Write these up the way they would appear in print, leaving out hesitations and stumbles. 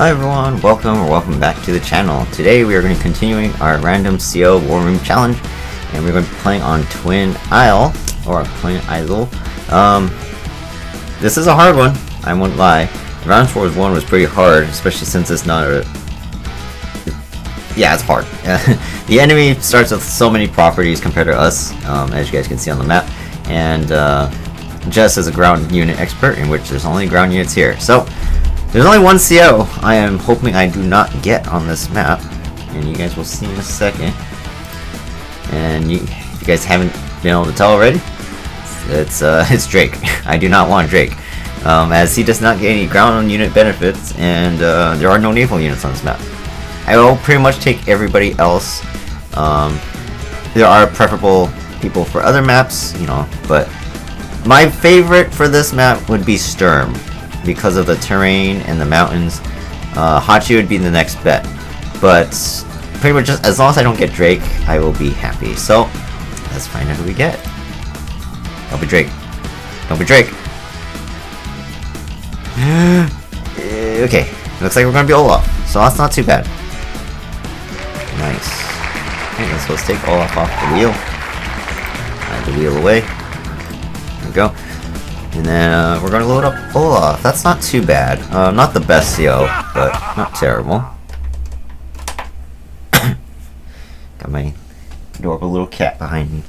Hi everyone, welcome back to the channel. Today we are going to be continuing our random CO War Room challenge, and we're going to be playing on Twin Isle, or Twin Isle. This is a hard one, I won't lie. Round Wars 1 was pretty hard, especially since it's not a... Yeah, it's hard. The enemy starts with so many properties compared to us, as you guys can see on the map, and Jess is a ground unit expert, in which there's only ground units here. So, there's only one CO I am hoping I do not get on this map, and you guys will see in a second. And if you guys haven't been able to tell already, it's Drake. I do not want Drake, as he does not get any ground unit benefits, and there are no naval units on this map. I will pretty much take everybody else. There are preferable people for other maps, you know, but my favorite for this map would be Sturm, because of the terrain and the mountains. Hachi would be the next bet, but pretty much just as long as I don't get Drake, I will be happy. So let's find out who we get. Don't be Drake. Don't be Drake. Okay, looks like we're gonna be Olaf, so that's not too bad. Nice. Okay, let's take Olaf off the wheel. Slide the wheel away. There we go. And then we're going to load up Olaf. That's not too bad. Not the best CO, but not terrible. Got my adorable little cat behind me.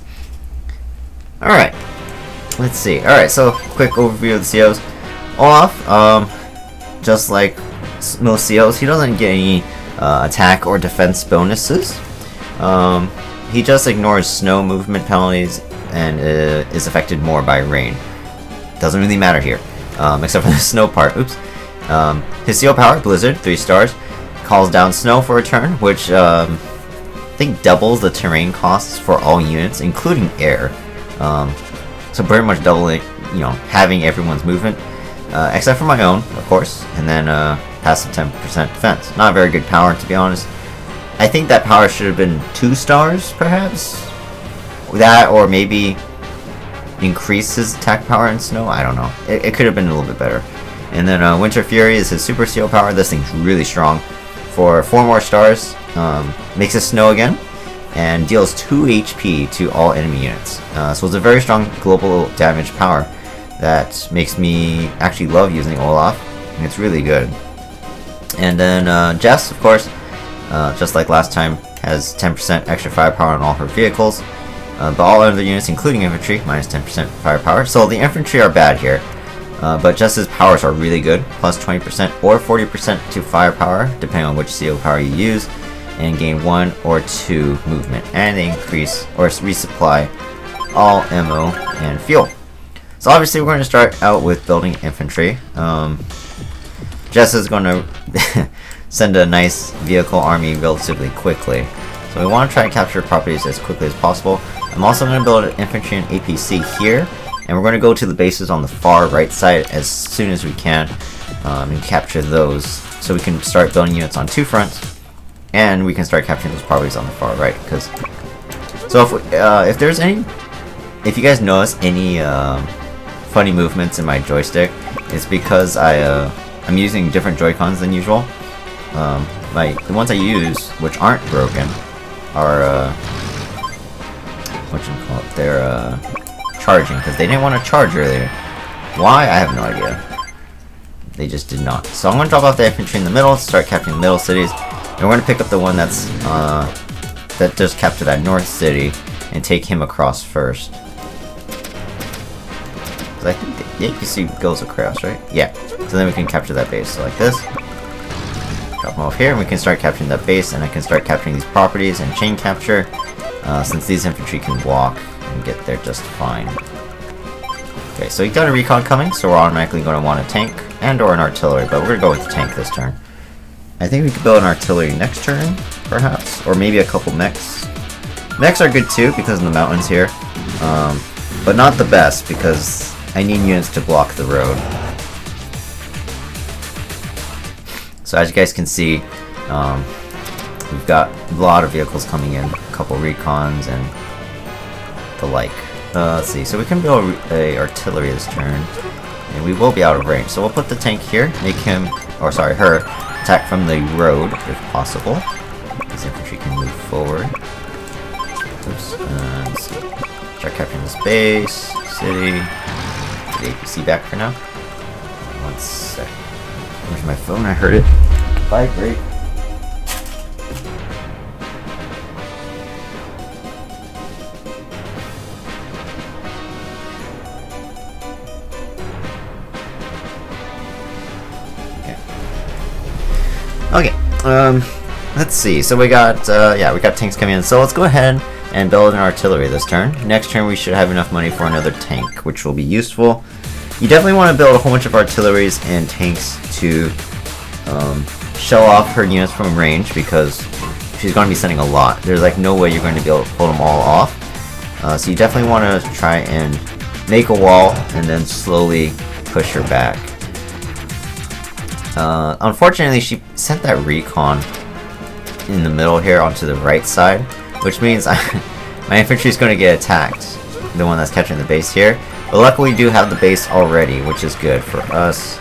Alright. Let's see. Alright, so quick overview of the COs. Olaf, just like most COs, he doesn't get any attack or defense bonuses. He just ignores snow movement penalties and is affected more by rain. Doesn't really matter here, except for the snow part. Oops. His CO power, Blizzard, 3 stars, calls down snow for a turn, which I think doubles the terrain costs for all units, including air. So pretty much doubling, you know, having everyone's movement, except for my own, of course, and then passive 10% defense. Not a very good power, to be honest. I think that power should have been 2 stars, perhaps. That, or maybe increase his attack power in snow. I don't know. It could have been a little bit better. And then Winter Fury is his super seal power. This thing's really strong. For 4 more stars, makes it snow again, and deals 2 HP to all enemy units. So it's a very strong global damage power that makes me actually love using Olaf. And it's really good. And then Jess, of course, just like last time, has 10% extra firepower on all her vehicles. But all other units, including infantry, minus 10% firepower. So the infantry are bad here, but just his powers are really good. Plus 20% or 40% to firepower, depending on which CO power you use, and gain 1 or 2 movement. And they increase or resupply all ammo and fuel. So obviously we're going to start out with building infantry. Jess is going to send a nice vehicle army relatively quickly. So we want to try to capture properties as quickly as possible. I'm also going to build an infantry and APC here, and we're going to go to the bases on the far right side as soon as we can, and capture those, so we can start building units on 2 fronts, and we can start capturing those properties on the far right. Because, so if there's any, if you guys notice any funny movements in my joystick, it's because I'm using different Joy-Cons than usual. The ones I use, which aren't broken, are whatchamacallit, they're charging, because they didn't want to charge earlier. Why? I have no idea. They just did not. So I'm going to drop off the infantry in the middle, start capturing the middle cities, and we're going to pick up the one that's that just captured that north city and take him across first. Because I think the APC goes across, right? Yeah. So then we can capture that base. So like this. Drop them off here, and we can start capturing that base, and I can start capturing these properties and chain capture, since these infantry can walk and get there just fine. Okay, so you got a recon coming, so we're automatically going to want a tank and or an artillery, but we're going to go with the tank this turn. I think we could build an artillery next turn, perhaps, or maybe a couple mechs. Mechs are good too, because of the mountains here, but not the best, because I need units to block the road. So as you guys can see, we've got a lot of vehicles coming in, a couple recons and the like. Let's see, so we can build a artillery this turn. and we will be out of range. So we'll put the tank here, make him, or sorry, her, attack from the road if possible. This infantry can move forward. Oops, let's see. Start capturing this base, city. Get the APC back for now. 1 sec. Where's my phone? I heard it vibrate. Okay, let's see. So we got, we got tanks coming in. So let's go ahead and build an artillery this turn. Next turn we should have enough money for another tank, which will be useful. You definitely want to build a whole bunch of artilleries and tanks to show off her units from range, because she's going to be sending a lot. There's like no way you're going to be able to pull them all off. So you definitely want to try and make a wall and then slowly push her back. Unfortunately, she sent that recon in the middle here onto the right side, which means my infantry is going to get attacked, the one that's catching the base here. But luckily we do have the base already, which is good for us.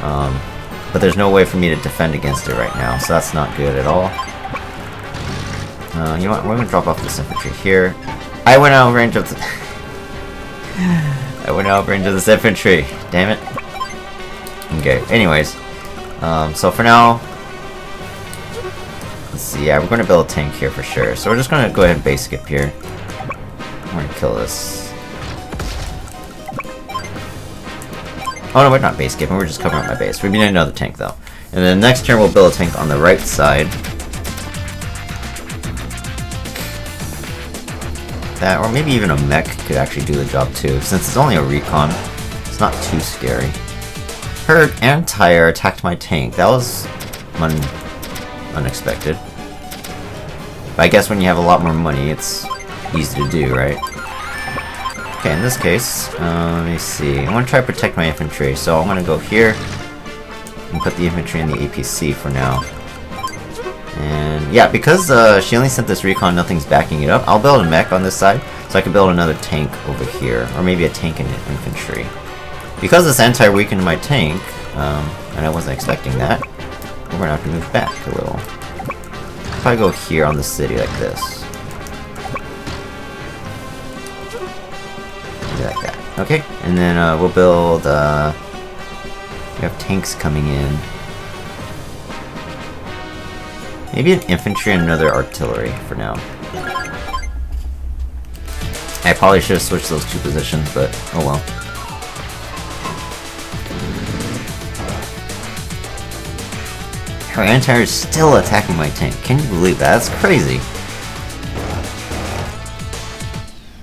But there's no way for me to defend against it right now, so that's not good at all. You know what, we're going to drop off this infantry here. I went out of range of the I went out of range of this infantry, damn it. Okay, anyways. So for now, let's see, yeah, we're going to build a tank here for sure. So we're just going to go ahead and base skip here. We're going to kill this. Oh no, we're not base skipping, we're just covering up my base. We need another tank though. And then next turn we'll build a tank on the right side. That, or maybe even a mech could actually do the job too. Since it's only a recon, it's not too scary. Her anti-air attacked my tank. That was unexpected. But I guess when you have a lot more money, it's easy to do, right? Okay, in this case, let me see. I want to try to protect my infantry, so I'm going to go here and put the infantry in the APC for now. And yeah, because she only sent this recon, nothing's backing it up. I'll build a mech on this side, so I can build another tank over here, or maybe a tank and infantry. Because this anti weakened my tank, and I wasn't expecting that, we're gonna have to move back a little. Probably go here on the city like this. Like that. Okay, and then we'll build. We have tanks coming in. Maybe an infantry and another artillery for now. I probably should have switched those two positions, but oh well. Her anti-air is still attacking my tank. Can you believe that? That's crazy.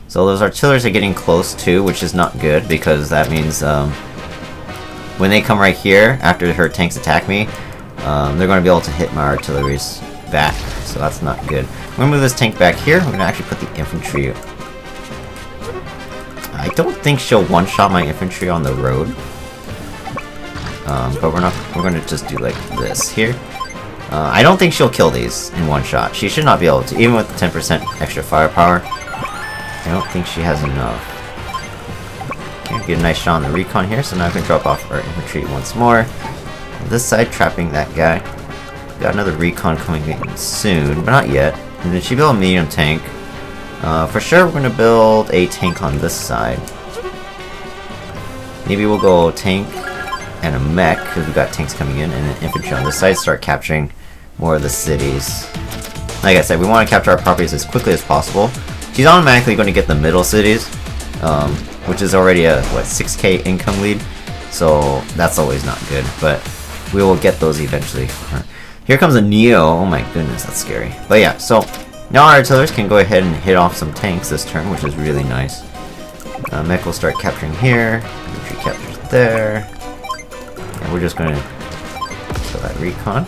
So those artilleries are getting close too, which is not good, because that means when they come right here, after her tanks attack me, they're going to be able to hit my artilleries back. So that's not good. I'm going to move this tank back here. We're going to actually put the infantry. I don't think she'll one-shot my infantry on the road. But we're going to just do like this here. I don't think she'll kill these in one shot. She should not be able to, even with the 10% extra firepower. I don't think she has enough. Okay, get a nice shot on the recon here, so now I can drop off our infantry once more. On this side, trapping that guy. Got another recon coming in soon, but not yet. And then she built a medium tank. For sure, we're going to build a tank on this side. Maybe we'll go tank and a mech, because we've got tanks coming in, and then infantry on this side, start capturing more of the cities. Like I said, we want to capture our properties as quickly as possible. She's automatically going to get the middle cities, which is already a, what, 6k income lead, so that's always not good, but we will get those eventually. Here comes a Neo. Oh my goodness, that's scary. But yeah, so now our artillerists can go ahead and hit off some tanks this turn, which is really nice. Mech will start capturing here, infantry captures there. And we're just going to kill that recon.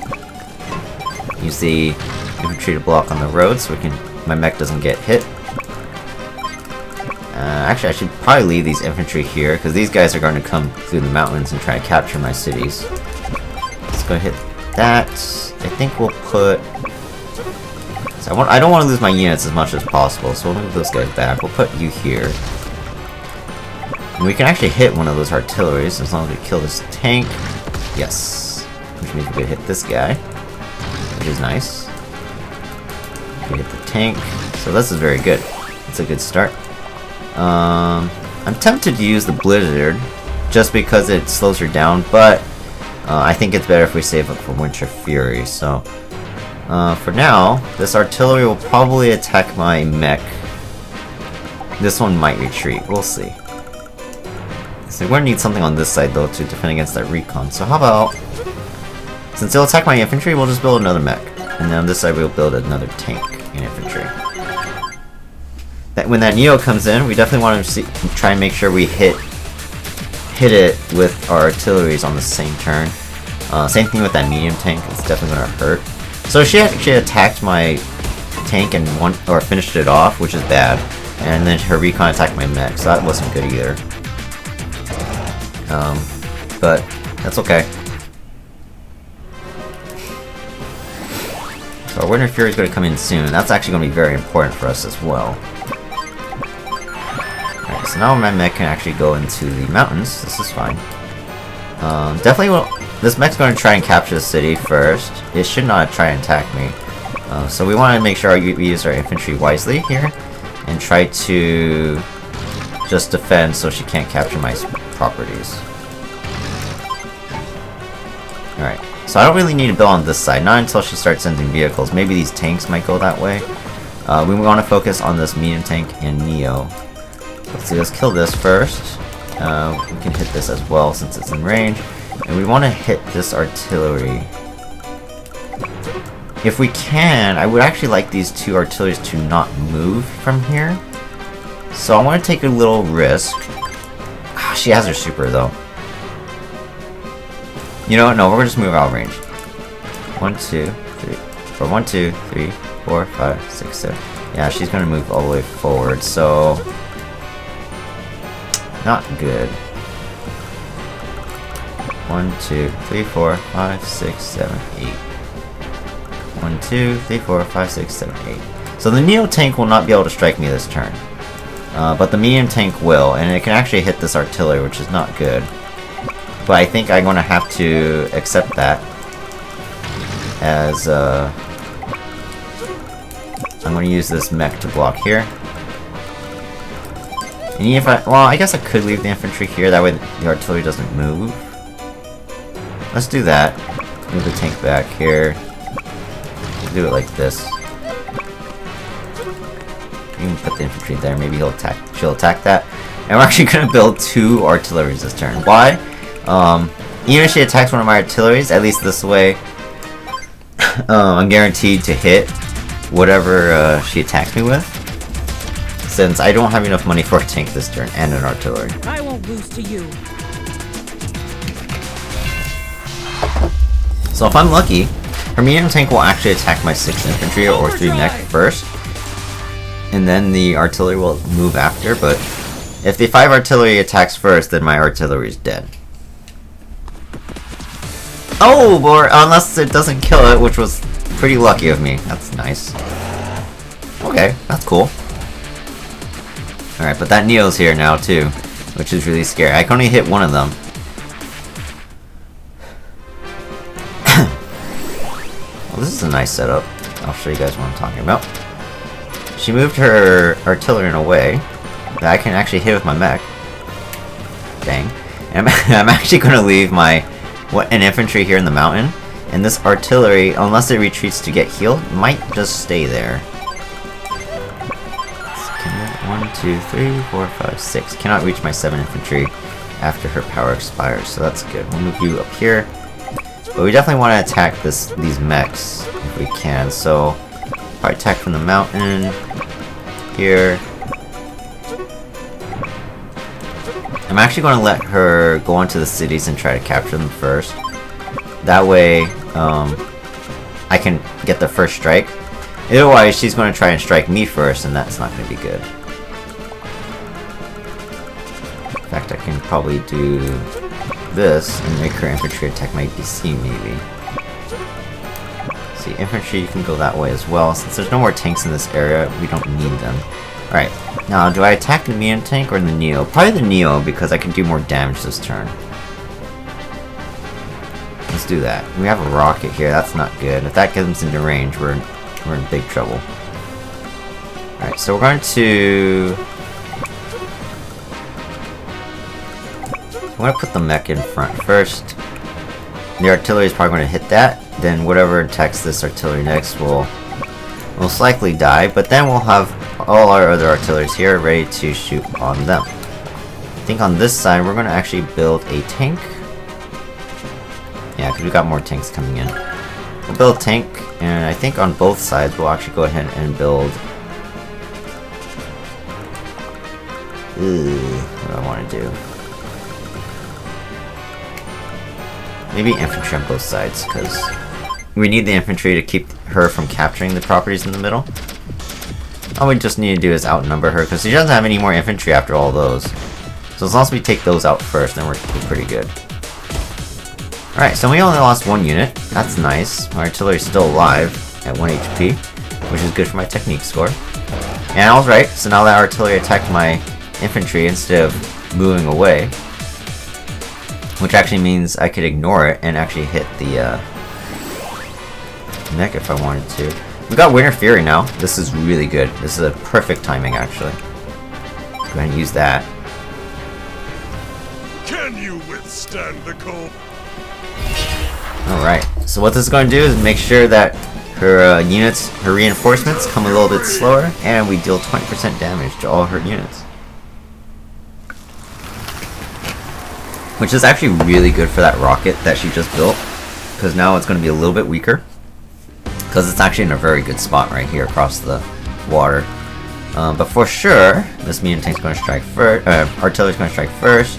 Use the infantry to block on the road so my mech doesn't get hit. Actually, I should probably leave these infantry here, because these guys are going to come through the mountains and try to capture my cities. Let's go hit that. I think we'll put... So I don't want to lose my units as much as possible, so we'll move those guys back. We'll put you here. And we can actually hit one of those artilleries as long as we kill this tank. Yes. Which means we could hit this guy, which is nice. We hit the tank. So this is very good. It's a good start. I'm tempted to use the Blizzard just because it slows her down, but I think it's better if we save up for Winter Fury. So for now, this artillery will probably attack my mech. This one might retreat. We'll see. So we're gonna need something on this side though to defend against that recon. So how about, since it'll attack my infantry, we'll just build another mech, and then on this side we'll build another tank and infantry. When that Neo comes in, we definitely want to try and make sure we hit it with our artilleries on the same turn. Same thing with that medium tank. It's definitely gonna hurt. So she actually attacked my tank and finished it off, which is bad. And then her recon attacked my mech, so that wasn't good either. But that's okay. So our Winter Fury is going to come in soon. That's actually going to be very important for us as well. Alright, so now my mech can actually go into the mountains. This is fine. This mech's going to try and capture the city first. It should not try and attack me. So we want to make sure we use our infantry wisely here, and try to just defend so she can't capture my properties. Alright, so I don't really need to build on this side, not until she starts sending vehicles. Maybe these tanks might go that way. We want to focus on this medium tank and Neo. Let's see, let's kill this first. We can hit this as well since it's in range. And we want to hit this artillery. If we can, I would actually like these two artilleries to not move from here. So I want to take a little risk. She has her super though. You know what? No, we're gonna just move out of range. 1, 2, 3, or 1, 2, 3, 4, 5, 6, 7. Yeah, she's gonna move all the way forward, so not good. 1, 2, 3, 4, 5, 6, 7, 8. 1, 2, 3, 4, 5, 6, 7, 8. So the Neo tank will not be able to strike me this turn. But the medium tank will, and it can actually hit this artillery, which is not good. But I think I'm going to have to accept that as I'm going to use this mech to block here. And even if I guess I could leave the infantry here, that way the artillery doesn't move. Let's do that. Move the tank back here. Do it like this. You can put the infantry there, maybe she'll attack that. And we're actually going to build 2 artilleries this turn. Why? Even if she attacks one of my artilleries, at least this way, I'm guaranteed to hit whatever she attacks me with, since I don't have enough money for a tank this turn and an artillery. I won't lose to you. So if I'm lucky, her medium tank will actually attack my 6 infantry or 3 mech first, and then the artillery will move after. But if the 5 artillery attacks first, then my artillery is dead. Oh, or unless it doesn't kill it, which was pretty lucky of me. That's nice. Okay, that's cool. Alright, but that Neo's here now too, which is really scary. I can only hit one of them. Well, this is a nice setup. I'll show you guys what I'm talking about. She moved her artillery in a way that I can actually hit with my mech. Dang. And I'm actually going to leave an infantry here in the mountain, and this artillery, unless it retreats to get healed, might just stay there. 1, 2, 3, 4, 5, 6. Cannot reach my 7 infantry after her power expires, so that's good. We'll move you up here, but we definitely want to attack these mechs if we can. So probably attack from the mountain here. I'm actually going to let her go into the cities and try to capture them first. That way, I can get the first strike. Otherwise, she's going to try and strike me first, and that's not going to be good. In fact, I can probably do this and make her infantry attack my DC, maybe. See, infantry, you can go that way as well. Since there's no more tanks in this area, we don't need them. Alright, Now, do I attack the medium tank or the Neo? Probably the Neo, because I can do more damage this turn. Let's do that. We have a rocket here, that's not good. If that gets us into range, we're in big trouble. Alright, so we're going to... I'm going to put the mech in front first. The artillery is probably going to hit that. Then whatever attacks this artillery next will most likely die, but then we'll have all our other artilleries here ready to shoot on them. I think on this side we're going to actually build a tank. Yeah, because we got more tanks coming in. We'll build a tank, and I think on both sides we'll actually go ahead and build... what do I want to do? Maybe infantry on both sides, because we need the infantry to keep her from capturing the properties in the middle. All we just need to do is outnumber her, because she doesn't have any more infantry after all those. So as long as we take those out first, then we're pretty good. Alright, so we only lost one unit. That's nice. My artillery's still alive at 1 HP, which is good for my technique score. And I was right, so now that artillery attacked my infantry instead of moving away, which actually means I could ignore it and actually hit the mech if I wanted to. We got Winter Fury now. This is really good. This is a perfect timing, actually. Go ahead and use that. Can you withstand the cold? Alright, so what this is going to do is make sure that her units, her reinforcements, come a little bit slower, and we deal 20% damage to all her units. Which is actually really good for that rocket that she just built, because now it's going to be a little bit weaker. Because it's actually in a very good spot right here across the water. But for sure, this medium tank's going to strike first, artillery's going to strike first.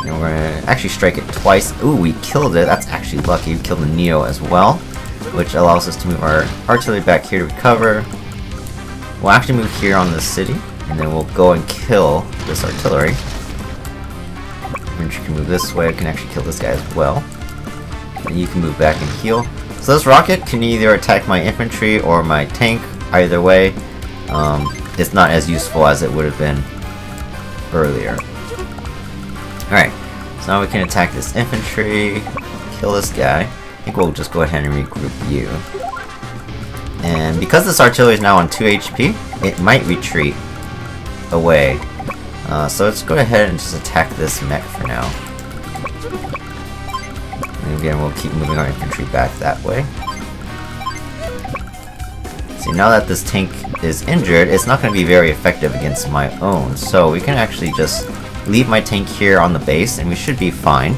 And we're going to actually strike it twice. Ooh, we killed it. That's actually lucky. We killed the Neo as well, which allows us to move our artillery back here to recover. We'll actually move here on the city, and then we'll go and kill this artillery. And you can move this way. I can actually kill this guy as well. And you can move back and heal. So this rocket can either attack my infantry or my tank. Either way, it's not as useful as it would have been earlier. Alright, so now we can attack this infantry, kill this guy. I think we'll just go ahead and regroup you. And because this artillery is now on 2 HP, it might retreat away. So let's go ahead and just attack this mech for now. And again, we'll keep moving our infantry back that way. See, now that this tank is injured, it's not going to be very effective against my own. So we can actually just leave my tank here on the base, and we should be fine.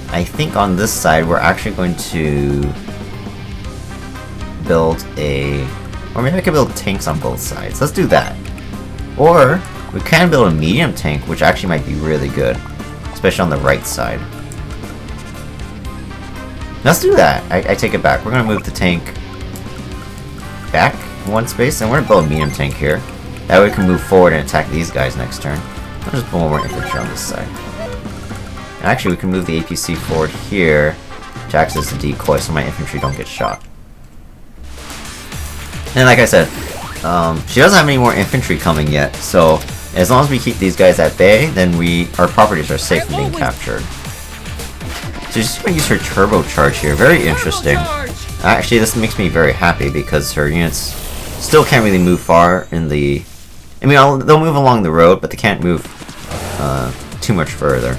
I think on this side, we're actually going to build a... Or maybe I can build tanks on both sides. Let's do that. Or we can build a medium tank, which actually might be really good. Especially on the right side. Let's do that. I take it back. We're going to move the tank back one space, and we're going to build a medium tank here. That way we can move forward and attack these guys next turn. I'll just put more infantry on this side. And actually, we can move the APC forward here to act as a decoy so my infantry don't get shot. And like I said, she doesn't have any more infantry coming yet, so as long as we keep these guys at bay, then our properties are safe from being captured. So she's going to use her turbocharge here. Very interesting. Actually, this makes me very happy because her units still can't really move far in the... I mean, they'll move along the road, but they can't move too much further.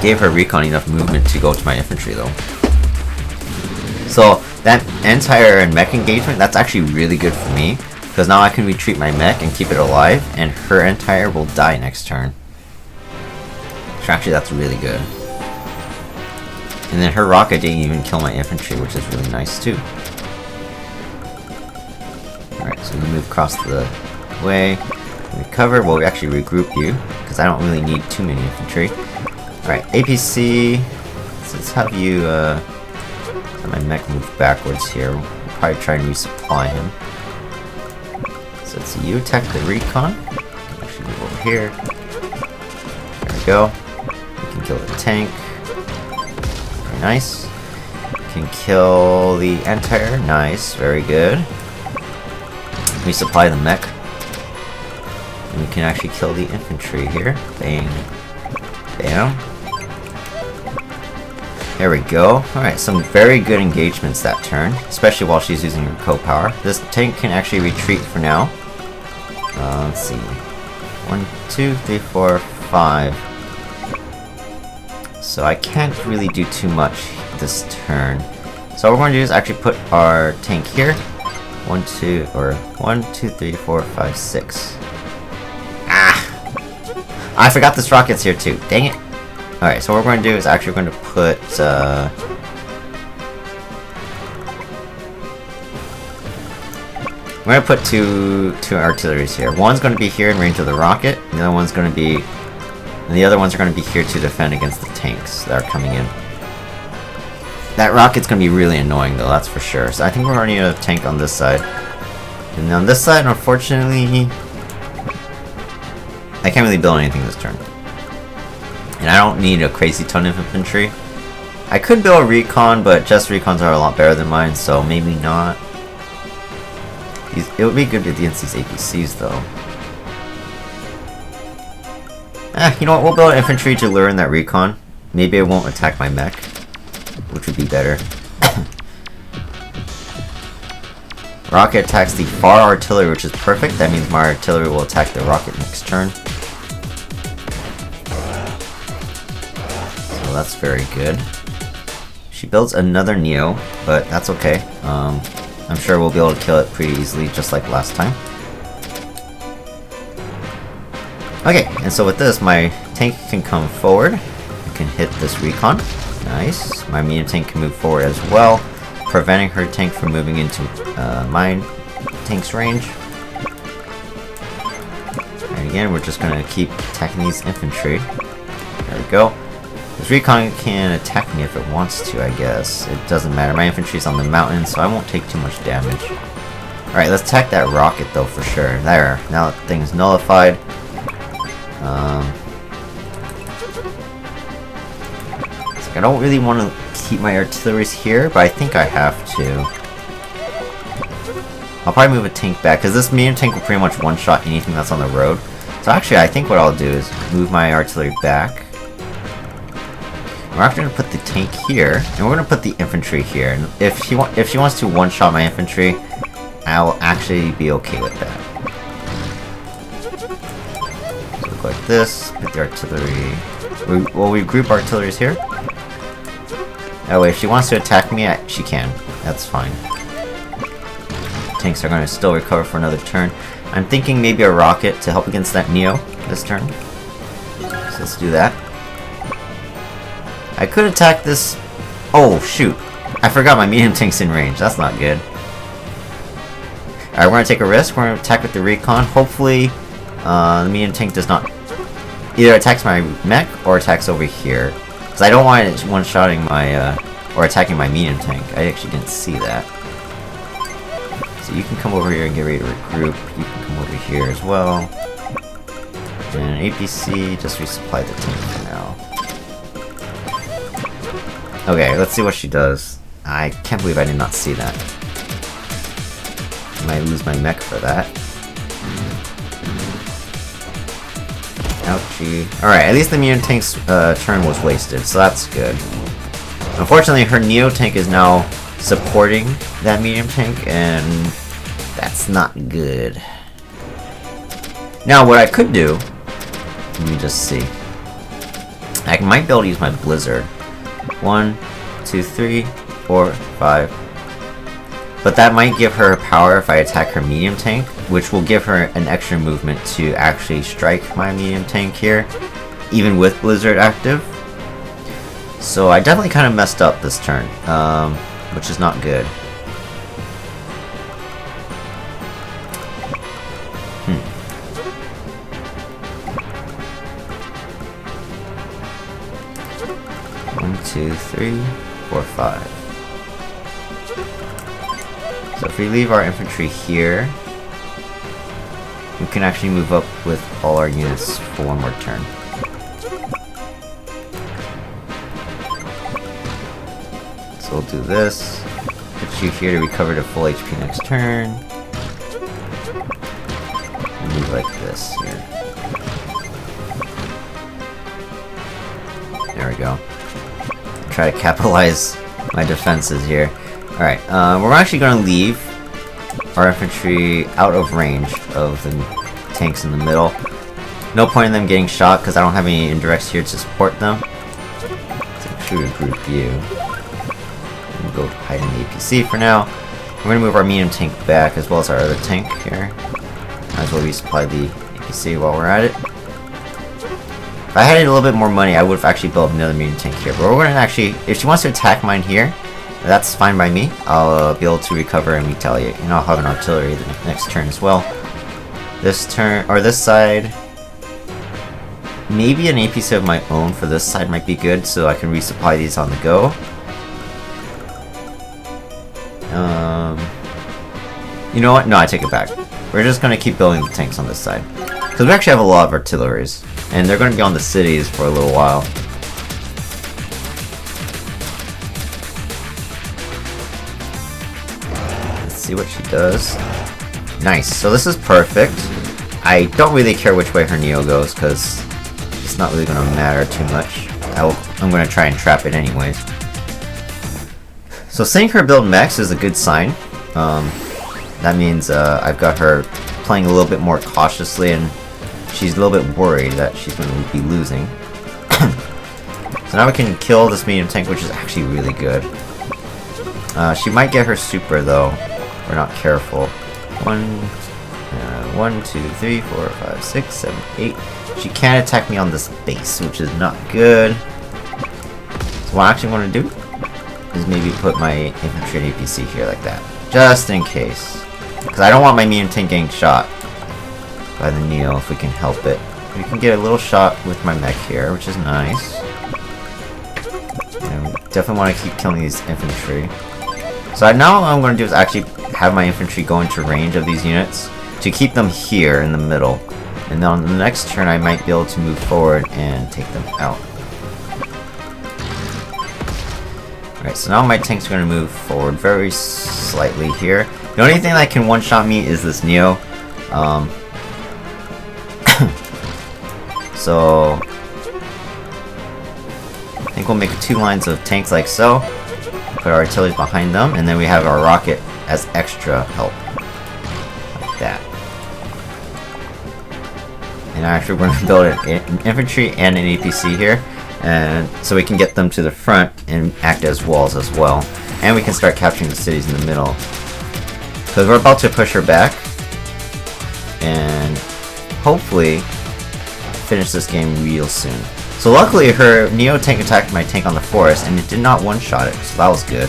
Gave her recon enough movement to go to my infantry, though. So, that entire mech engagement, that's actually really good for me. Because now I can retreat my mech and keep it alive, and her entire will die next turn. So actually, that's really good. And then her rocket didn't even kill my infantry, which is really nice, too. Alright, so we move across the way. Recover. Well, we actually regroup you, because I don't really need too many infantry. Alright, APC. So let's have you, have my mech move backwards here. We'll probably try and resupply him. So let's see, you attack the recon. Actually move over here. There we go. We can kill the tank. Very nice. We can kill the anti-air. Nice, very good. resupply the mech. And we can actually kill the infantry here. Bang. Bam. There we go. Alright, some very good engagements that turn, especially while she's using her co-power. This tank can actually retreat for now. Let's see. 1, 2, 3, 4, 5. So I can't really do too much this turn. So what we're going to do is actually put our tank here. 1, 2, 3, 4, 5, 6. Ah! I forgot this rocket's here too. Dang it. Alright, so what we're going to do is actually we're going to put, we're going to put two artilleries here. One's going to be here in range of the rocket, and the other one's going to be, and the other ones are going to be here to defend against the tanks that are coming in. That rocket's going to be really annoying though, that's for sure. So I think we're going to need a tank on this side. And on this side, unfortunately, I can't really build anything this turn. And I don't need a crazy ton of infantry. I could build a recon, but just recons are a lot better than mine, so maybe not. It would be good against these APCs though. You know what, we'll build infantry to lure in that recon. Maybe it won't attack my mech, which would be better. Rocket attacks the far artillery, which is perfect. That means my artillery will attack the rocket next turn. So that's very good. She builds another Neo, but that's okay. I'm sure we'll be able to kill it pretty easily, just like last time. Okay, and so with this, my tank can come forward. I can hit this recon. Nice. My medium tank can move forward as well, preventing her tank from moving into my tank's range. And again, we're just going to keep attacking these infantry. There we go. This recon can attack me if it wants to, I guess. It doesn't matter. My infantry's on the mountain, so I won't take too much damage. Alright, let's attack that rocket though for sure. There. Now that thing's nullified. It's like I don't really want to keep my artilleries here, but I think I have to. I'll probably move a tank back, because this medium tank will pretty much one-shot anything that's on the road. So actually, I think what I'll do is move my artillery back. We're actually going to put the tank here, and we're going to put the infantry here. And if she wants to one-shot my infantry, I'll actually be okay with that. So look like this, put the artillery. We group artilleries here. That way, if she wants to attack me, she can. That's fine. Tanks are going to still recover for another turn. I'm thinking maybe a rocket to help against that Neo this turn. So let's do that. I could attack this... Oh, shoot. I forgot my medium tank's in range. That's not good. Alright, we're going to take a risk. We're going to attack with the recon. Hopefully, the medium tank does not... either attacks my mech or attacks over here. Because I don't want it one-shotting my... or attacking my medium tank. I actually didn't see that. So you can come over here and get ready to regroup. You can come over here as well. And APC, just resupply the tank for now. Okay, let's see what she does. I can't believe I did not see that. I might lose my mech for that. Ouchie. Alright, at least the medium tank's turn was wasted, so that's good. Unfortunately, her Neo tank is now supporting that medium tank, and that's not good. Now, what I could do, let me just see. I might be able to use my Blizzard. 1, 2, 3, 4, 5. But that might give her power if I attack her medium tank, which will give her an extra movement to actually strike my medium tank here, even with Blizzard active. So I definitely kind of messed up this turn, which is not good. One, 2, 3, 4, 5. So if we leave our infantry here, we can actually move up with all our units for one more turn. So we'll do this. Put you here to recover to full HP next turn. move like this here. There we go. Try to capitalize my defenses here. Alright, we're actually going to leave our infantry out of range of the tanks in the middle. No point in them getting shot because I don't have any indirects here to support them. Let's actually regroup you. We'll go hide in the APC for now. We're going to move our medium tank back as well as our other tank here. Might as well resupply the APC while we're at it. If I had a little bit more money, I would have actually built another medium tank here. But we're going to actually, if she wants to attack mine here, that's fine by me. I'll be able to recover and retaliate. And I'll have an artillery the next turn as well. This turn, or this side, maybe an APC of my own for this side might be good, so I can resupply these on the go. You know what? No, I take it back. We're just going to keep building the tanks on this side. Because we actually have a lot of artilleries. And they're going to be on the cities for a little while. Let's see what she does. Nice. So this is perfect. I don't really care which way her Neo goes, because it's not really going to matter too much. I'm going to try and trap it anyways. So seeing her build mechs is a good sign. That means I've got her playing a little bit more cautiously, and she's a little bit worried that she's going to be losing. So now we can kill this medium tank, which is actually really good. She might get her super though, if we're not careful. 1, 2, 3, 4, 5, 6, 7, 8. She can't attack me on this base, which is not good. So what I actually want to do is maybe put my infantry and APC here like that, just in case. Because I don't want my medium tank getting shot by the Neo if we can help it. We can get a little shot with my mech here, which is nice. And we definitely want to keep killing these infantry. So now what I'm going to do is actually have my infantry go into range of these units to keep them here in the middle. And then on the next turn I might be able to move forward and take them out. Alright, so now my tank's going to move forward very slightly here. The only thing that can one-shot me is this Neo. So I think we'll make 2 lines of tanks like so. Put our artillery behind them, and then we have our rocket as extra help. Like that. And actually we're going to build an infantry and an APC here. And so we can get them to the front and act as walls as well. And we can start capturing the cities in the middle. Because we're about to push her back. And hopefully finish this game real soon. So luckily her Neo tank attacked my tank on the forest and it did not one-shot it, so that was good.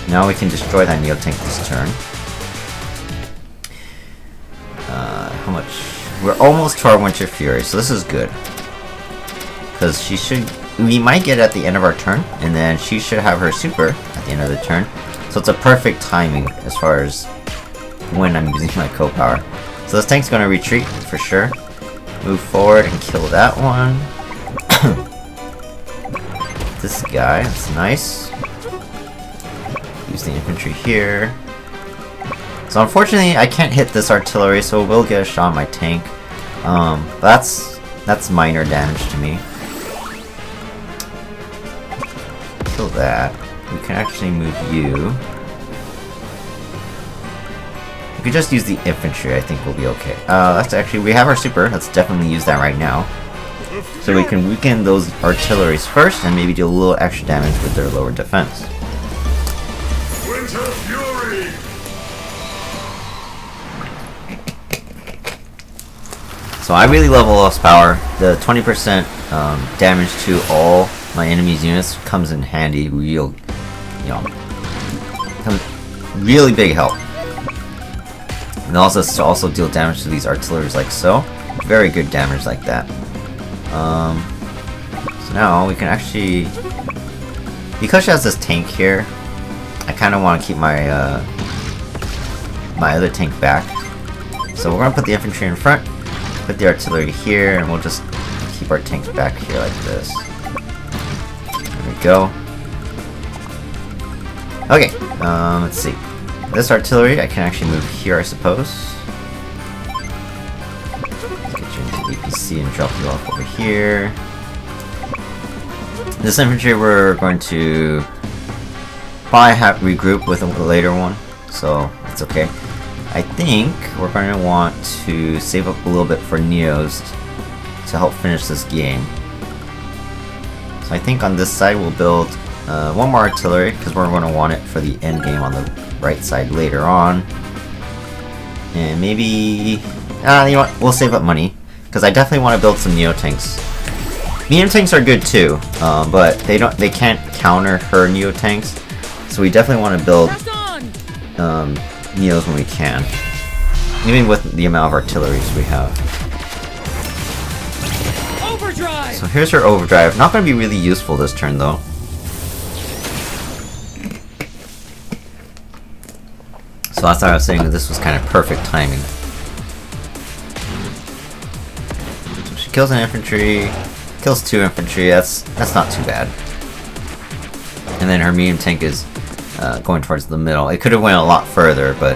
Now we can destroy that Neo tank this turn. How much? We're almost to our Winter Fury, so this is good. Because we might get it at the end of our turn, and then she should have her super at the end of the turn. So it's a perfect timing as far as when I'm using my co-power. So this tank's going to retreat for sure. Move forward and kill that one. This guy, that's nice. Use the infantry here. So unfortunately I can't hit this artillery, so we'll get a shot on my tank. That's minor damage to me. Kill that. We can actually move you. We could just use the infantry, I think we'll be okay. That's actually, we have our super, let's definitely use that right now. So we can weaken those artilleries first and maybe do a little extra damage with their lower defense. Winter Fury! So I really love Olaf's power. The 20% damage to all my enemy's units comes in handy. Really big help. And also deal damage to these artilleries like so. Very good damage like that. So now we can actually, because she has this tank here, I kind of want to keep my my other tank back. So we're gonna put the infantry in front, put the artillery here, and we'll just keep our tanks back here like this. There we go. Okay, let's see. This artillery I can actually move here, I suppose. APC and drop you off over here. This infantry we're going to probably have regroup with a later one, so it's okay. I think we're going to want to save up a little bit for Neos to help finish this game. So I think on this side we'll build one more artillery, because we're going to want it for the end game on the right side later on. And maybe, you know what, we'll save up money, because I definitely want to build some Neo tanks. Medium tanks are good too, but they can't counter her Neo tanks, so we definitely want to build Neos when we can, even with the amount of artilleries we have. Overdrive! So here's her overdrive. Not going to be really useful this turn though. So that's why I was saying that this was kind of perfect timing. So she kills an infantry, kills 2 infantry. That's not too bad. And then her medium tank is going towards the middle. It could have went a lot further, but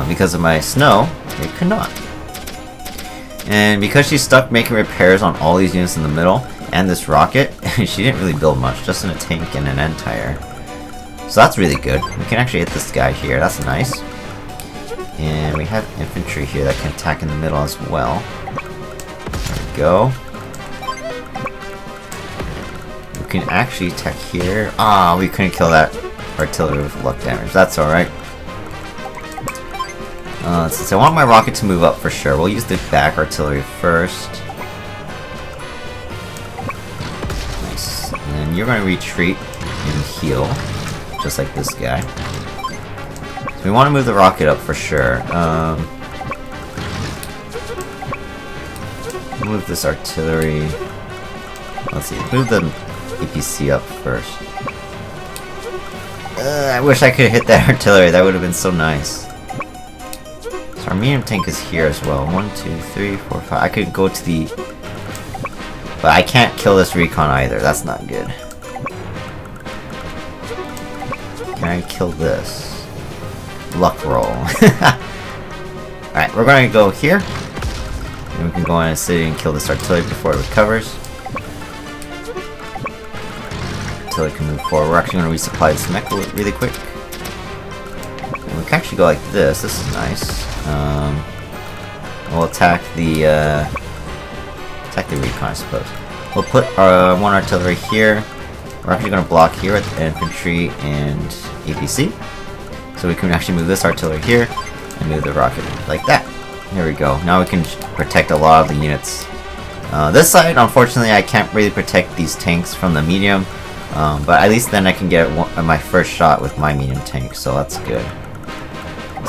because of my snow, it could not. And because she's stuck making repairs on all these units in the middle and this rocket, she didn't really build much, just in a tank and an end tire. So that's really good. We can actually hit this guy here. That's nice. And we have infantry here that can attack in the middle as well. There we go. We can actually attack here. Ah, we couldn't kill that artillery with luck damage. That's alright. Since I want my rocket to move up for sure, we'll use the back artillery first. Nice. And then you're going to retreat and heal, just like this guy. So we want to move the rocket up for sure. Move this artillery. Let's see, move the APC up first. I wish I could hit that artillery, that would have been so nice. So our medium tank is here as well. 1, 2, 3, 4, 5. I could go to the... But I can't kill this recon either, that's not good. Can I kill this? Luck roll. Alright, we're going to go here. And we can go in a city and kill this artillery before it recovers. Until it can move forward. We're actually going to resupply this mech really quick. And we can actually go like this. This is nice. We'll attack the recon, I suppose. We'll put our one artillery here. We're actually going to block here with infantry and APC. So we can actually move this artillery here and move the rocket like that. There we go. Now we can protect a lot of the units. This side, unfortunately, I can't really protect these tanks from the medium. But at least then I can get my first shot with my medium tank, so that's good.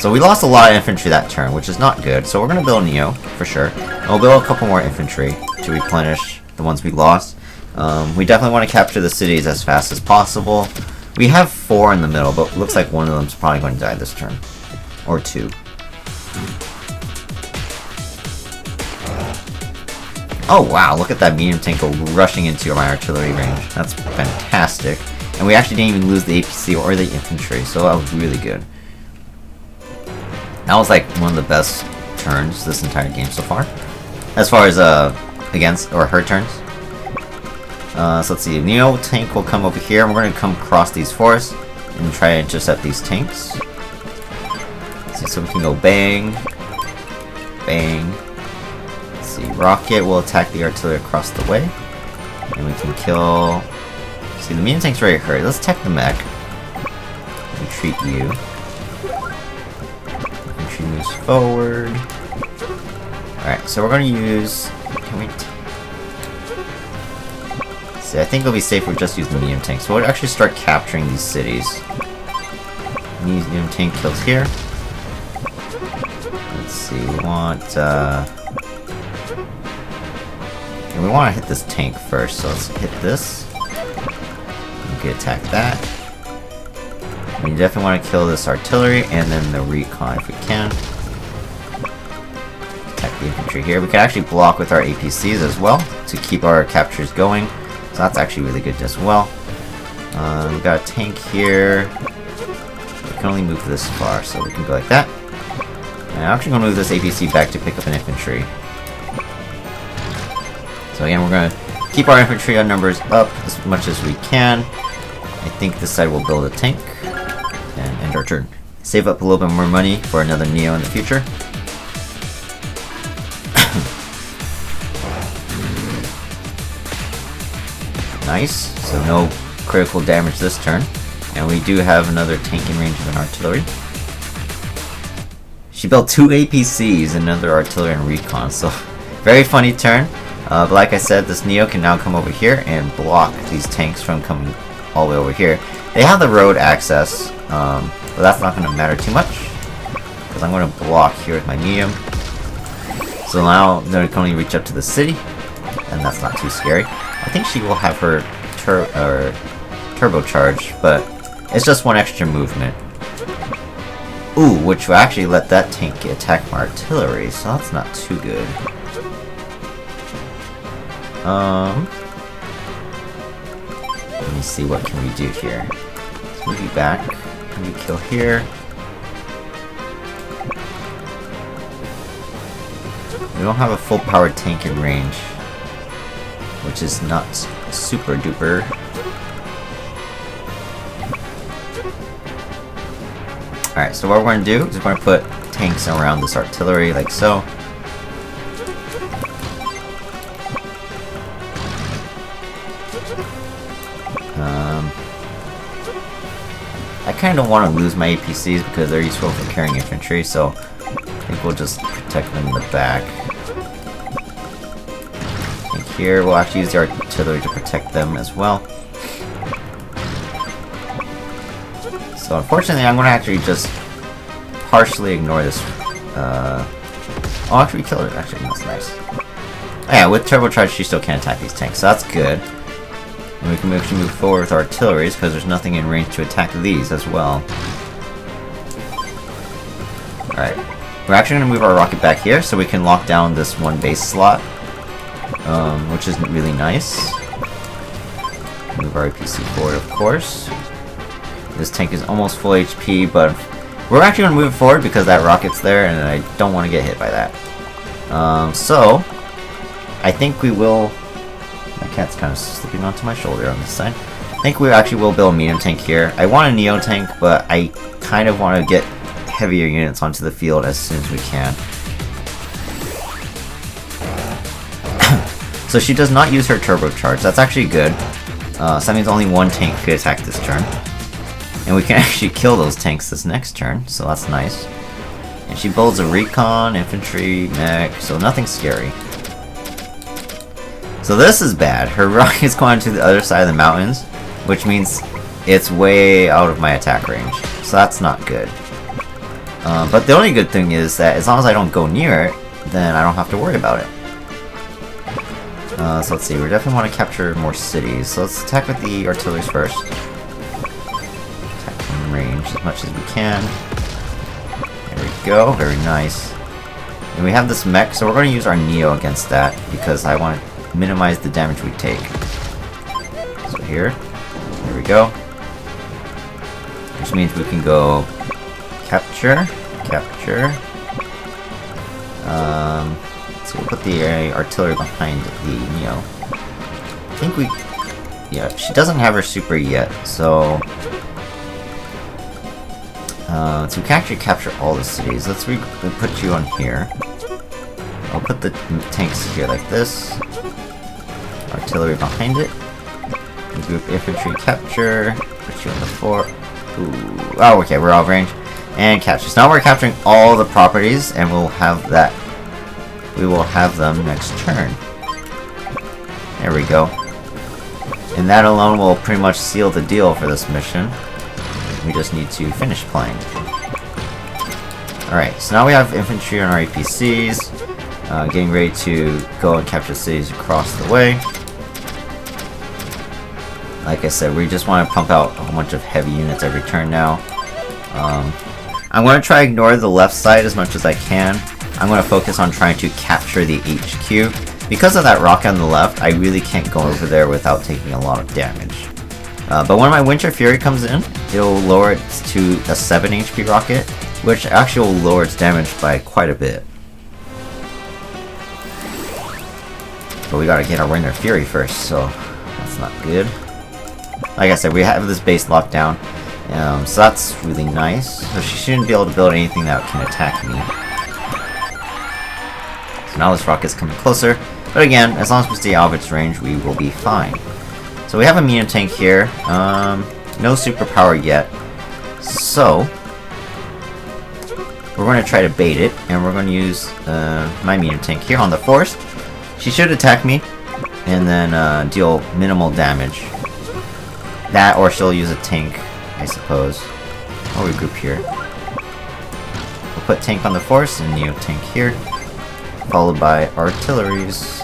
So we lost a lot of infantry that turn, which is not good. So we're going to build Neo, for sure. And we'll build a couple more infantry to replenish the ones we lost. We definitely want to capture the cities as fast as possible. We have 4 in the middle, but it looks like one of them's probably going to die this turn. Or 2. Oh wow, look at that medium tank go rushing into my artillery range. That's fantastic. And we actually didn't even lose the APC or the infantry, so that was really good. That was like one of the best turns this entire game so far. As far as against, or her turns. So let's see, Neo tank will come over here, and we're going to come across these forests and try to intercept these tanks. Let's see, so we can go bang, bang. Let's see, rocket will attack the artillery across the way. And we can kill... See, the medium tank's already hurt. Let's attack the mech. Retreat you. Infantry moves forward. Alright, so we're going to use... Can we... See, I think it'll be safer if we just use the medium tank. So we'll actually start capturing these cities. Medium tank kills here. Let's see, we want... we want to hit this tank first, so let's hit this. We can attack that. We definitely want to kill this artillery and then the recon if we can. Attack the infantry here. We can actually block with our APCs as well to keep our captures going. So that's actually really good as well. We got a tank here. We can only move this far, so we can go like that. And I'm actually going to move this APC back to pick up an infantry. So again, we're gonna keep our infantry on numbers up as much as we can. I think this side will build a tank and end our turn. Save up a little bit more money for another Neo in the future. Nice, so no critical damage this turn. And we do have another tank in range of an artillery. She built 2 APCs, another artillery and recon, so very funny turn. But like I said, this Neo can now come over here and block these tanks from coming all the way over here. They have the road access, but that's not going to matter too much, because I'm going to block here with my medium. So now they can only reach up to the city, and that's not too scary. I think she will have her turbocharge, but it's just one extra movement. Ooh, which will actually let that tank attack my artillery, so that's not too good. Let me see, what can we do here? Let's move you back. Can we kill here? We don't have a full powered tank in range, which is not super duper. Alright, so what we're going to do is we're going to put tanks around this artillery like so. I kind of don't want to lose my APCs because they're useful for carrying infantry, so I think we'll just protect them in the back. And here we'll actually use the artillery to protect them as well. So unfortunately, I'm going to actually just partially ignore this. Oh, actually we killed it. Actually, that's nice. Oh, yeah, with turbocharge, she still can't attack these tanks, so that's good. And we can actually move forward with artilleries because there's nothing in range to attack these as well. Alright, we're actually going to move our rocket back here so we can lock down this one base slot, which is really nice. Move our APC forward, of course. This tank is almost full HP, but we're actually going to move it forward because that rocket's there and I don't want to get hit by that. So, I think we will... My cat's kind of slipping onto my shoulder on this side. I think we actually will build a medium tank here. I want a Neo tank, but I kind of want to get heavier units onto the field as soon as we can. So she does not use her turbocharge. That's actually good. So that means only one tank could attack this turn. And we can actually kill those tanks this next turn, so that's nice. And she builds a recon, infantry, mech, so nothing scary. So this is bad. Her rocket's going to the other side of the mountains, which means it's way out of my attack range. So that's not good. But the only good thing is that as long as I don't go near it, then I don't have to worry about it. So let's see, we definitely want to capture more cities. So let's attack with the artilleries first. Attack from range as much as we can. There we go, very nice. And we have this mech, so we're going to use our Neo against that because I want to minimize the damage we take. So here we go. Which means we can go capture. So we'll put the artillery behind the Neo. I think we... Yeah, she doesn't have her super yet, so... so we can actually capture all the cities. Let's put you on here. I'll put the tanks here like this. Artillery behind it. Group infantry capture. Put you on the fort. Ooh. Oh, okay, we're out of range. And capture. So now we're capturing all the properties, and we'll have that. We will have them next turn. There we go. And that alone will pretty much seal the deal for this mission. We just need to finish playing. Alright, so now we have infantry on our APCs. Getting ready to go and capture cities across the way. Like I said, we just want to pump out a whole bunch of heavy units every turn now. I'm going to try to ignore the left side as much as I can. I'm going to focus on trying to capture the HQ. Because of that rocket on the left, I really can't go over there without taking a lot of damage. But when my Winter Fury comes in, it'll lower it to a 7 HP rocket, which actually will lower its damage by quite a bit. But we gotta get our Winter Fury first, so that's not good. Like I said, we have this base locked down, so that's really nice. So she shouldn't be able to build anything that can attack me. So now this rocket's coming closer, but again, as long as we stay out of its range, we will be fine. So we have a medium tank here, no superpower yet, so we're going to try to bait it, and we're going to use my medium tank here on the force. She should attack me, and then deal minimal damage. That, or she'll use a tank, I suppose. Or regroup here. We'll put tank on the force, and Neo tank here, followed by artilleries.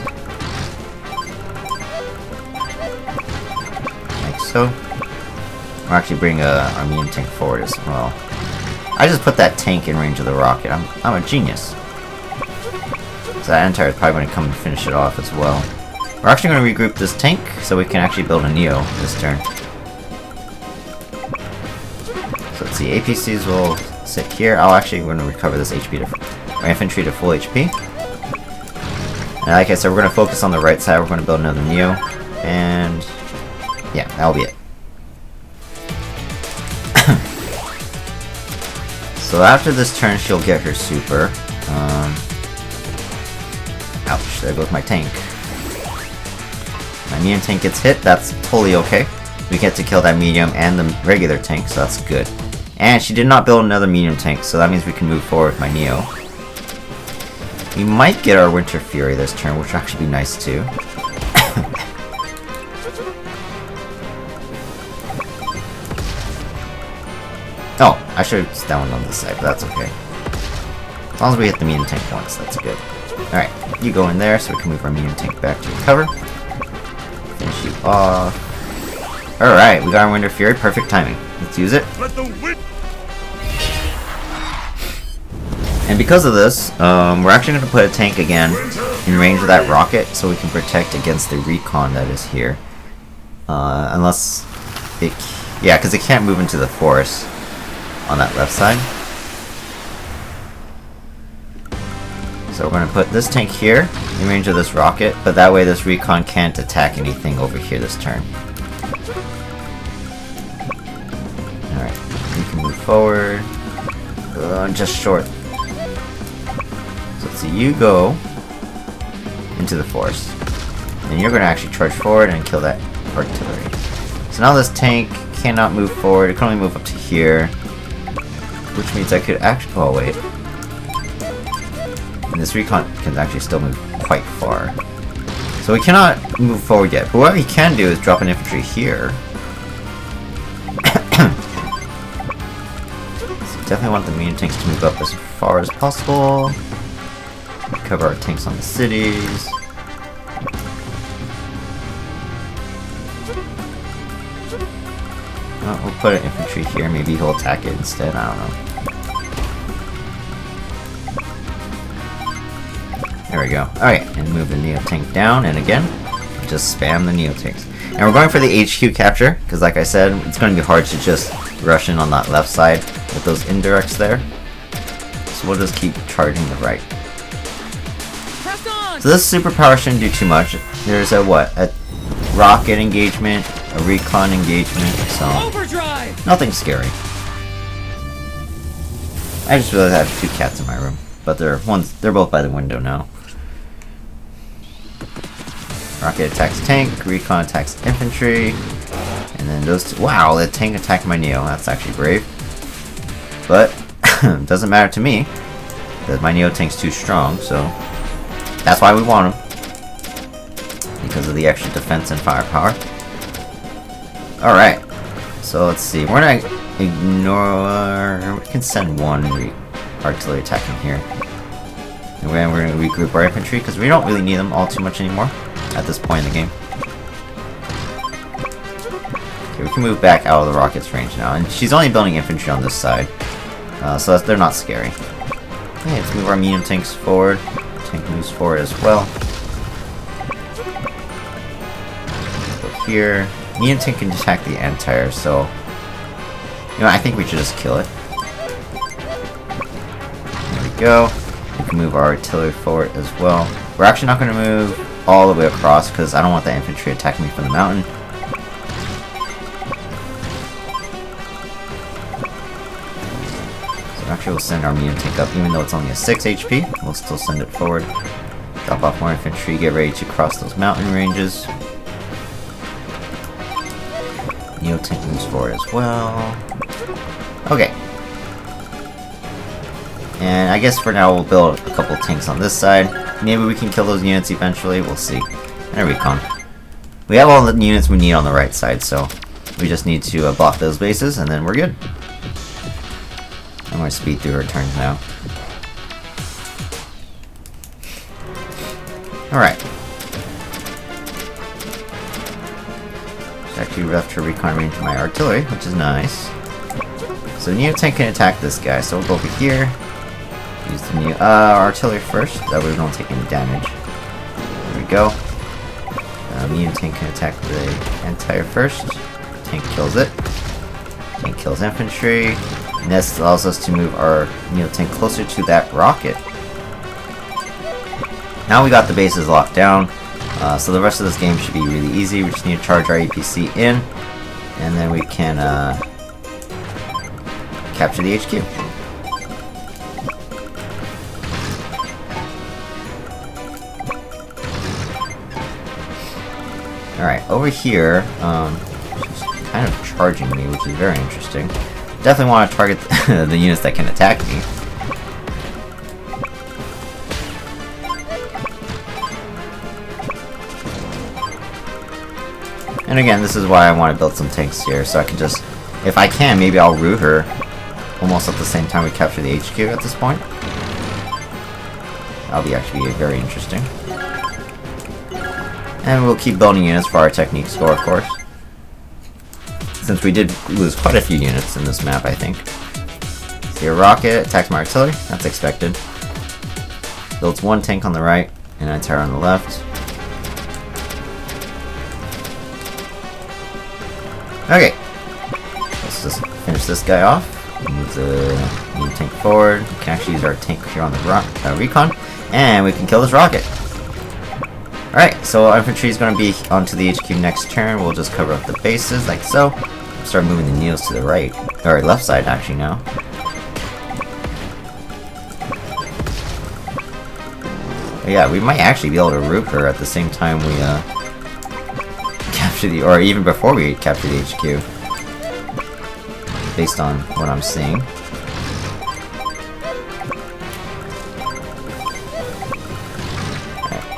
Like so. We'll actually bring our medium tank forward as well. I just put that tank in range of the rocket. I'm a genius. So that Anti-Air is probably going to come and finish it off as well. We're actually going to regroup this tank so we can actually build a Neo this turn. So let's see, APCs will sit here. I'll actually going to recover this HP to infantry to full HP. And like I said, we're going to focus on the right side. We're going to build another Neo, and yeah, that'll be it. So after this turn, she'll get her super. Ouch, there goes my tank. My medium tank gets hit, that's totally okay. We get to kill that medium and the regular tank, so that's good. And she did not build another medium tank, so that means we can move forward with my Neo. We might get our Winter Fury this turn, which will actually be nice too. Oh, I should have that one on this side, but that's okay. As long as we hit the medium tank once, that's good. Alright, you go in there so we can move our medium tank back to recover. Finish you off. Alright, we got our Winter Fury, perfect timing. Let's use it. And because of this, we're actually going to put a tank again in range of that rocket so we can protect against the recon that is here. Unless it... Yeah, because it can't move into the forest on that left side. So we're going to put this tank here in range of this rocket, but that way this recon can't attack anything over here this turn. Alright, you can move forward. Just short. So let's see, you go into the forest. And you're going to actually charge forward and kill that artillery. So now this tank cannot move forward, it can only move up to here. Which means I could actually... Oh, wait. And this recon can actually still move quite far. So we cannot move forward yet. But what we can do is drop an infantry here. So definitely want the medium tanks to move up as far as possible. Cover our tanks on the cities. We'll put an infantry here, maybe he'll attack it instead, I don't know. There we go. Alright, and move the Neo tank down, and again, just spam the Neo tanks. And we're going for the HQ capture, because like I said, it's going to be hard to just rush in on that left side with those indirects there. So we'll just keep charging the right. Press on! So this superpower shouldn't do too much. There's a what? A rocket engagement, a recon engagement, so Overdrive! nothing scary. I just realized I have 2 cats in my room, but they're both by the window now. Rocket attacks tank, recon attacks infantry, and then those two. Wow, the tank attacked my Neo. That's actually brave, but doesn't matter to me because my Neo tank's too strong. So that's why we want him, because of the extra defense and firepower. Alright, so let's see. We're gonna ignore... We can send one artillery attack in here. And we're gonna regroup our infantry, because we don't really need them all too much anymore at this point in the game. Okay, we can move back out of the rocket's range now. And she's only building infantry on this side, so they're not scary. Okay, let's move our medium tanks forward. Tank moves forward as well. Go here. Medium tank can attack the Anti-Air, so you know, I think we should just kill it. There we go. We can move our artillery forward as well. We're actually not going to move all the way across because I don't want that infantry attacking me from the mountain. So actually we'll send our medium tank up, even though it's only a 6 HP. We'll still send it forward. Drop off more infantry, get ready to cross those mountain ranges. Neo tank moves forward as well. Okay. And I guess for now we'll build a couple tanks on this side. Maybe we can kill those units eventually, we'll see. And recon. We have all the units we need on the right side, so we just need to block those bases and then we're good. I'm going to speed through our turns now. Alright. It's actually left her recon range to my artillery, which is nice. So Neo tank can attack this guy, so we'll go over here. Use the new artillery first, that way we don't take any damage. There we go. Neo tank can attack the anti-air first. Tank kills it. Tank kills infantry. And this allows us to move our Neo tank closer to that rocket. Now we got the bases locked down, so the rest of this game should be really easy. We just need to charge our APC in, and then we can capture the HQ. Alright, over here, she's kind of charging me, which is very interesting. Definitely want to target the units that can attack me. And again, this is why I want to build some tanks here, so I can just, if I can, maybe I'll root her almost at the same time we capture the HQ at this point. That'll be actually very interesting. And we'll keep building units for our technique score, of course. Since we did lose quite a few units in this map, I think. See a rocket, attacks my artillery, that's expected. Builds one tank on the right, and an anti-air on the left. Okay, let's just finish this guy off. Move the new tank forward. We can actually use our tank here on the recon, and we can kill this rocket. Alright, so our infantry is going to be onto the HQ next turn. We'll just cover up the bases like so. Start moving the Neos to the right, or left side actually now. But yeah, we might actually be able to root her at the same time we capture the, or even before we capture the HQ, based on what I'm seeing.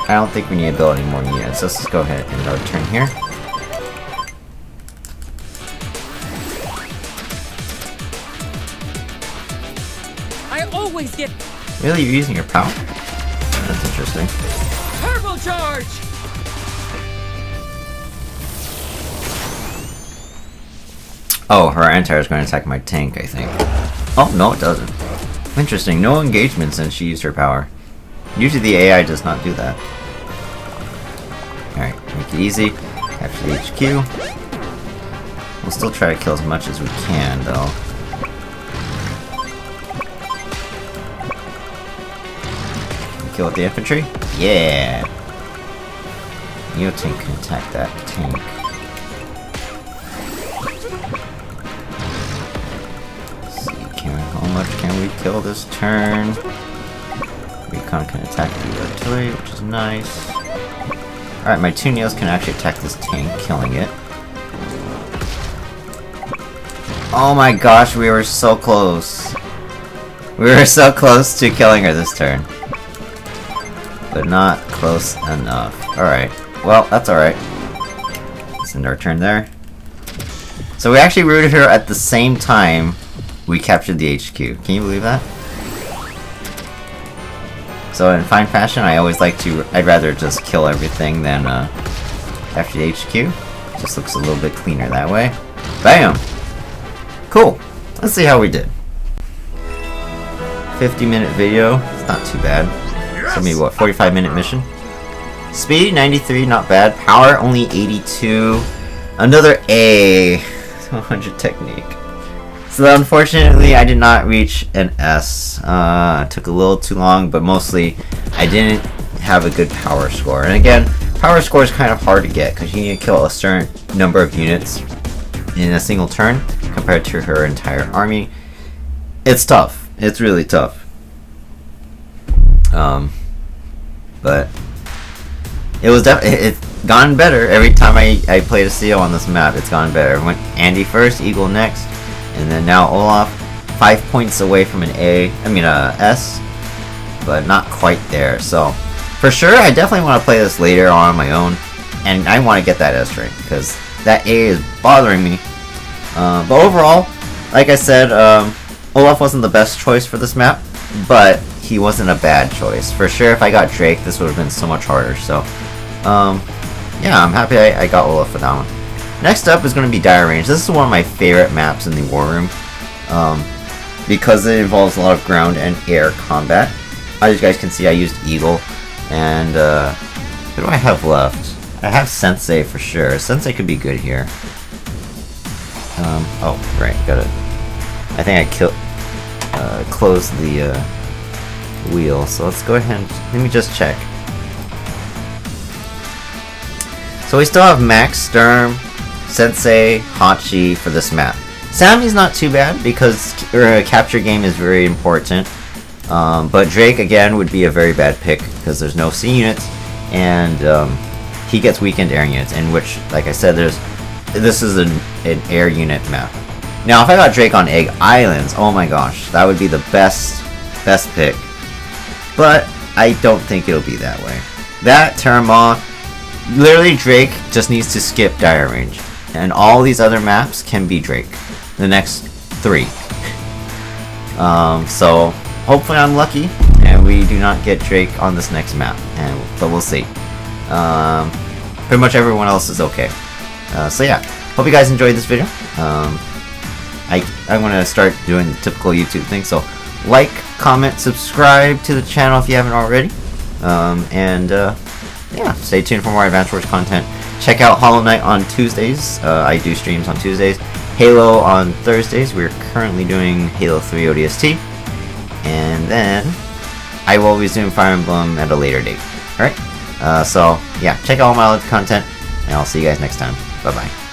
I don't think we need to build any more units. Let's just go ahead and end our turn here. I always get Really, you're using your power? That's interesting. turbocharge. Oh, her anti-air is going to attack my tank, I think. Oh, no it doesn't. Interesting, no engagement since she used her power. Usually the AI does not do that. Alright, make it easy. Capture the HQ. We'll still try to kill as much as we can, though. Kill with the infantry? Yeah! Neo tank can attack that tank. Let's see, how much can we kill this turn? Recon can attack the artillery, which is nice. Alright, my two Neos can actually attack this tank, killing it. Oh my gosh, we were so close. We were so close to killing her this turn. But not close enough. Alright, well, that's alright. Let's end our turn there. So we actually rooted her at the same time we captured the HQ. Can you believe that? So in fine fashion, I always like to, I'd rather just kill everything than capture the HQ. It just looks a little bit cleaner that way. Bam! Cool. Let's see how we did. 50-minute video. It's not too bad. So maybe what, 45-minute mission? Speed 93, not bad. Power only 82. Another A. 100 technique. So unfortunately, I did not reach an S. It took a little too long, but mostly I didn't have a good power score. And again, power score is kind of hard to get because you need to kill a certain number of units in a single turn compared to her entire army. It's tough. It's really tough. But it was it's gotten better every time I played a CO on this map. It's gotten better. I went Andy first, Eagle next, and then now Olaf, 5 points away from an S, but not quite there. So for sure, I definitely want to play this later on my own, and I want to get that S rank because that A is bothering me. But overall, like I said, Olaf wasn't the best choice for this map, but he wasn't a bad choice. For sure, if I got Drake, this would have been so much harder. So, yeah, I'm happy I got Olaf for that one. Next up is going to be Dire Range. This is one of my favorite maps in the War Room, because it involves a lot of ground and air combat. As you guys can see, I used Eagle, and who do I have left? I have Sensei for sure. Sensei could be good here. Oh, right, got it. I think I closed the wheel, so let's go ahead and let me just check. So we still have Max, Sturm, Sensei, Hachi for this map. Sammy's not too bad because capture game is very important, but Drake again would be a very bad pick because there's no C units, and he gets weakened air units, in which, like I said, this is an air unit map. Now, if I got Drake on Egg Islands, oh my gosh, that would be the best pick. But I don't think it'll be that way. That Terramon, literally Drake just needs to skip Dire Range, and all these other maps can be Drake. The next 3. So hopefully I'm lucky, and we do not get Drake on this next map. But we'll see. Pretty much everyone else is okay. So yeah, hope you guys enjoyed this video. I'm gonna start doing the typical YouTube thing, so like, comment, subscribe to the channel if you haven't already, yeah, stay tuned for more Advance Wars content. Check out Hollow Knight on Tuesdays. I do streams on Tuesdays. Halo on Thursdays. We're currently doing Halo 3 ODST, and then I will resume Fire Emblem at a later date. Alright, so yeah, check out all my other content, and I'll see you guys next time. Bye bye.